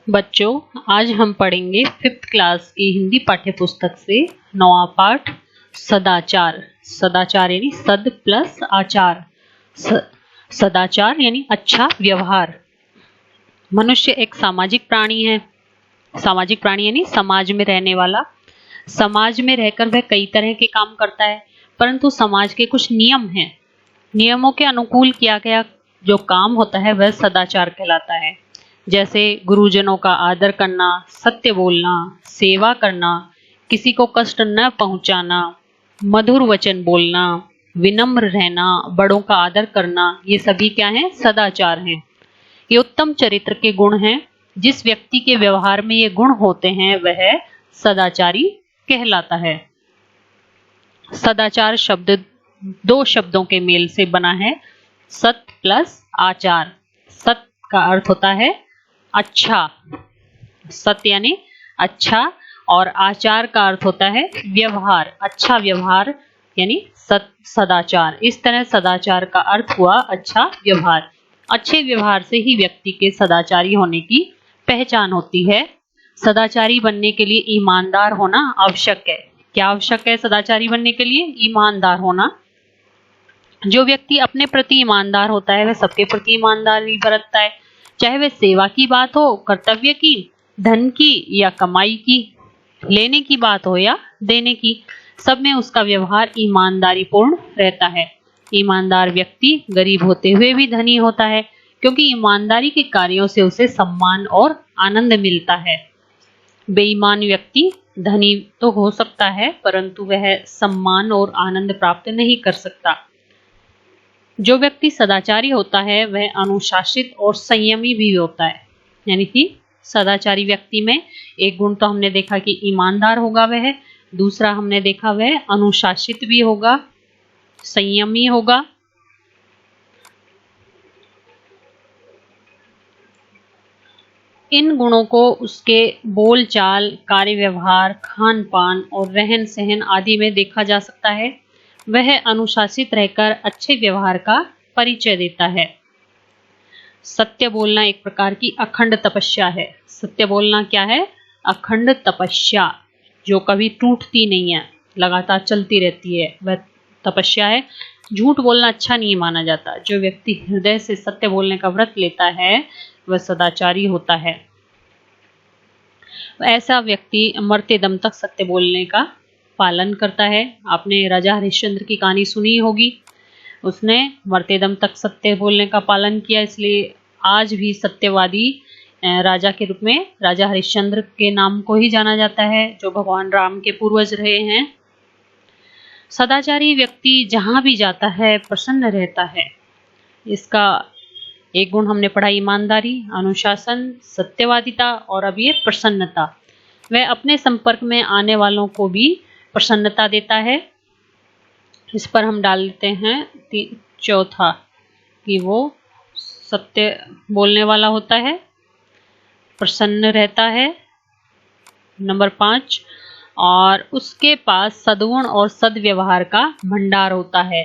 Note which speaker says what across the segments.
Speaker 1: बच्चों, आज हम पढ़ेंगे 5th क्लास की हिंदी पाठ्य पुस्तक से 9वां पाठ सदाचार। सदाचार यानी सद प्लस आचार। सदाचार यानी अच्छा व्यवहार। मनुष्य एक सामाजिक प्राणी है। सामाजिक प्राणी यानी समाज में रहने वाला। समाज में रहकर वह कई तरह के काम करता है, परंतु समाज के कुछ नियम हैं। नियमों के अनुकूल किया गया जो काम होता है वह सदाचार कहलाता है। जैसे गुरुजनों का आदर करना, सत्य बोलना, सेवा करना, किसी को कष्ट न पहुंचाना, मधुर वचन बोलना, विनम्र रहना, बड़ों का आदर करना, ये सभी क्या हैं? सदाचार हैं। ये उत्तम चरित्र के गुण हैं। जिस व्यक्ति के व्यवहार में ये गुण होते हैं वह सदाचारी कहलाता है। सदाचार शब्द दो शब्दों के मेल से बना है, सत प्लस आचार। सत का अर्थ होता है अच्छा, सत्य यानी अच्छा, और आचार का अर्थ होता है व्यवहार, अच्छा व्यवहार यानी सदाचार। इस तरह सदाचार का अर्थ हुआ अच्छा व्यवहार। अच्छे व्यवहार से ही व्यक्ति के सदाचारी होने की पहचान होती है। सदाचारी बनने के लिए ईमानदार होना आवश्यक है। क्या आवश्यक है सदाचारी बनने के लिए? ईमानदार होना। जो व्यक्ति अपने प्रति ईमानदार होता है वह सबके प्रति ईमानदारी बरतता है, चाहे वह सेवा की बात हो, कर्तव्य की, धन की या कमाई की, लेने की बात हो या देने की, सब में उसका व्यवहार ईमानदारी पूर्ण रहता है। ईमानदार व्यक्ति गरीब होते हुए भी धनी होता है, क्योंकि ईमानदारी के कार्यों से उसे सम्मान और आनंद मिलता है। बेईमान व्यक्ति धनी तो हो सकता है, परंतु वह सम्मान और आनंद प्राप्त नहीं कर सकता। जो व्यक्ति सदाचारी होता है वह अनुशासित और संयमी भी होता है। यानी कि सदाचारी व्यक्ति में एक गुण तो हमने देखा कि ईमानदार होगा वह, दूसरा हमने देखा वह अनुशासित भी होगा, संयमी होगा। इन गुणों को उसके बोलचाल, कार्य व्यवहार, खान पान और रहन सहन आदि में देखा जा सकता है। वह अनुशासित रहकर अच्छे व्यवहार का परिचय देता है। सत्य बोलना एक प्रकार की अखंड तपस्या है। सत्य बोलना क्या है? अखंड तपस्या, जो कभी टूटती नहीं है, लगातार चलती रहती है, वह तपस्या है। झूठ बोलना अच्छा नहीं माना जाता। जो व्यक्ति हृदय से सत्य बोलने का व्रत लेता है वह सदाचारी होता है। ऐसा व्यक्ति मरते दम तक सत्य बोलने का पालन करता है। आपने राजा हरिश्चंद्र की कहानी सुनी होगी। उसने मरते दम तक सत्य बोलने का पालन किया, इसलिए आज भी सत्यवादी राजा के रूप में राजा हरिश्चंद्र के नाम को ही जाना जाता है, जो भगवान राम के पूर्वज रहे हैं। सदाचारी व्यक्ति जहां भी जाता है प्रसन्न रहता है। इसका एक गुण हमने पढ़ा, ईमानदारी, अनुशासन, सत्यवादिता, और अब ये प्रसन्नता। वह अपने संपर्क में आने वालों को भी प्रसन्नता देता है। इस पर हम डाल देते हैं चौथा कि वो सत्य बोलने वाला होता है, प्रसन्न रहता है। नंबर 5, और उसके पास सद्गुण और सद्व्यवहार का भंडार होता है।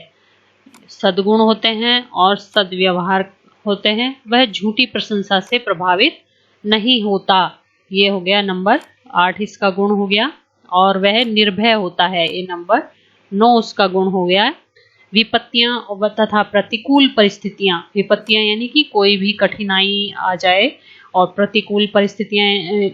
Speaker 1: सद्गुण होते हैं और सद्व्यवहार होते हैं। वह झूठी प्रशंसा से प्रभावित नहीं होता। ये हो गया नंबर 8 इसका गुण हो गया। और वह निर्भय होता है, ये नंबर 9 उसका गुण हो गया। विपत्तियां तथा प्रतिकूल परिस्थितियां, विपत्तियां यानी कि कोई भी कठिनाई आ जाए और प्रतिकूल परिस्थितियां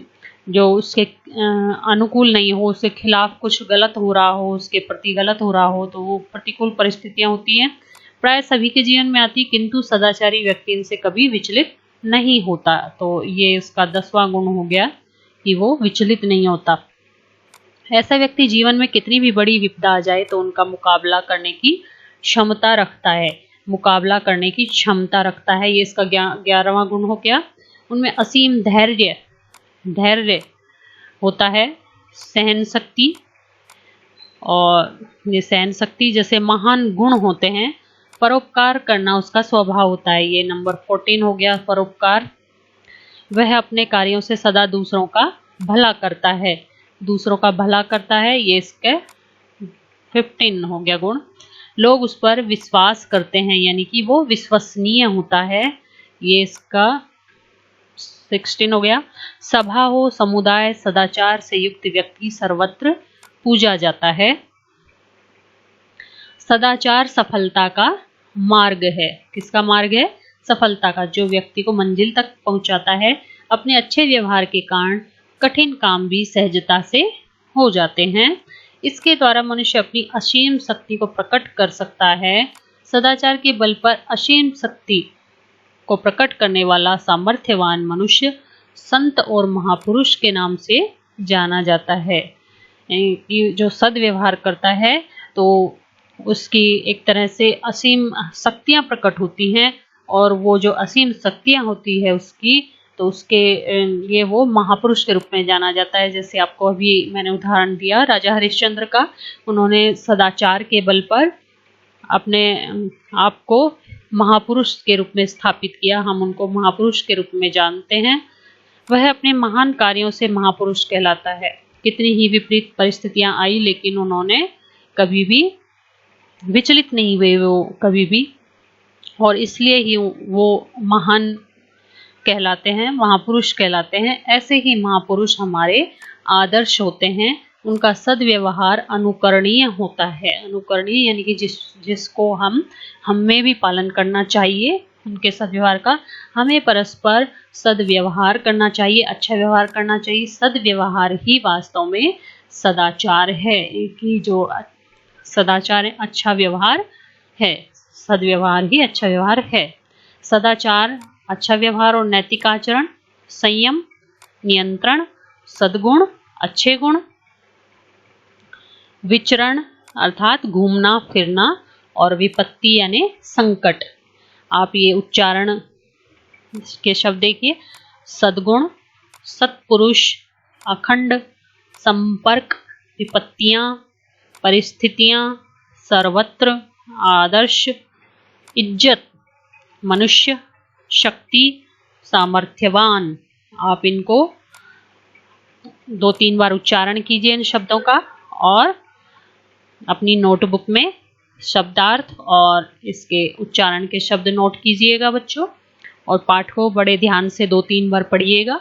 Speaker 1: जो उसके अनुकूल नहीं हो, उसके खिलाफ कुछ गलत हो रहा हो, उसके प्रति गलत हो रहा हो, तो वो प्रतिकूल परिस्थितियां होती हैं, प्राय सभी के जीवन में आती, किंतु सदाचारी व्यक्ति इनसे कभी विचलित नहीं होता। तो ये उसका 10वां गुण हो गया कि वो विचलित नहीं होता। ऐसा व्यक्ति जीवन में कितनी भी बड़ी विपदा आ जाए तो उनका मुकाबला करने की क्षमता रखता है। मुकाबला करने की क्षमता रखता है, ये इसका 11वां गुण हो गया। उनमें असीम धैर्य होता है, सहन शक्ति, और ये सहन शक्ति जैसे महान गुण होते हैं। परोपकार करना उसका स्वभाव होता है, ये नंबर 14 हो गया, परोपकार। वह अपने कार्यों से सदा दूसरों का भला करता है, दूसरों का भला करता है, ये इसके 15 हो गया गुण। लोग उस पर विश्वास करते हैं, यानी कि वो विश्वसनीय होता है, ये इसका 16 हो गया। सभा हो, समुदाय, सदाचार से युक्त व्यक्ति सर्वत्र पूजा जाता है। सदाचार सफलता का मार्ग है। किसका मार्ग है? सफलता का, जो व्यक्ति को मंजिल तक पहुंचाता है। अपने अच्छे व्यवहार के कारण कठिन काम भी सहजता से हो जाते हैं। इसके द्वारा मनुष्य अपनी असीम शक्ति को प्रकट कर सकता है। सदाचार के बल पर असीम शक्ति को प्रकट करने वाला सामर्थ्यवान मनुष्य संत और महापुरुष के नाम से जाना जाता है। जो सद्व्यवहार करता है तो उसकी एक तरह से असीम शक्तियां प्रकट होती हैं, और वो जो असीम शक्तियां होती है उसकी, तो उसके लिए वो महापुरुष के रूप में जाना जाता है। जैसे आपको अभी मैंने उदाहरण दिया राजा हरिश्चंद्र का, उन्होंने सदाचार के बल पर अपने आप को महापुरुष के रूप में स्थापित किया। हम उनको महापुरुष के रूप में जानते हैं। वह अपने महान कार्यों से महापुरुष कहलाता है। कितनी ही विपरीत परिस्थितियां आई, लेकिन उन्होंने कभी भी विचलित नहीं हुए, वो कभी भी, और इसलिए ही वो महान कहलाते हैं, महापुरुष कहलाते हैं। ऐसे ही महापुरुष हमारे आदर्श होते हैं। उनका सद्व्यवहार अनुकरणीय होता है। अनुकरणीय यानी कि जिसको हमें भी पालन करना चाहिए उनके सद्व्यवहार का। हमें परस्पर सद्व्यवहार करना चाहिए, अच्छा व्यवहार करना चाहिए। सद्व्यवहार ही वास्तव में सदाचार है, कि जो सदाचार है, अच्छा व्यवहार है। सद्व्यवहार ही अच्छा व्यवहार है। सदाचार, अच्छा व्यवहार और नैतिक आचरण, संयम, नियंत्रण, सद्गुण, अच्छे गुण, विचरण अर्थात घूमना फिरना, और विपत्ति यानी संकट। आप ये उच्चारण के शब्द देखिए। सद्गुण, सत्पुरुष, अखंड, संपर्क, विपत्तियां, परिस्थितियां, सर्वत्र, आदर्श, इज्जत, मनुष्य, शक्ति, सामर्थ्यवान। आप इनको 2-3 बार उच्चारण कीजिए इन शब्दों का, और अपनी नोटबुक में शब्दार्थ और इसके उच्चारण के शब्द नोट कीजिएगा बच्चों, और पाठ को बड़े ध्यान से 2-3 बार पढ़िएगा।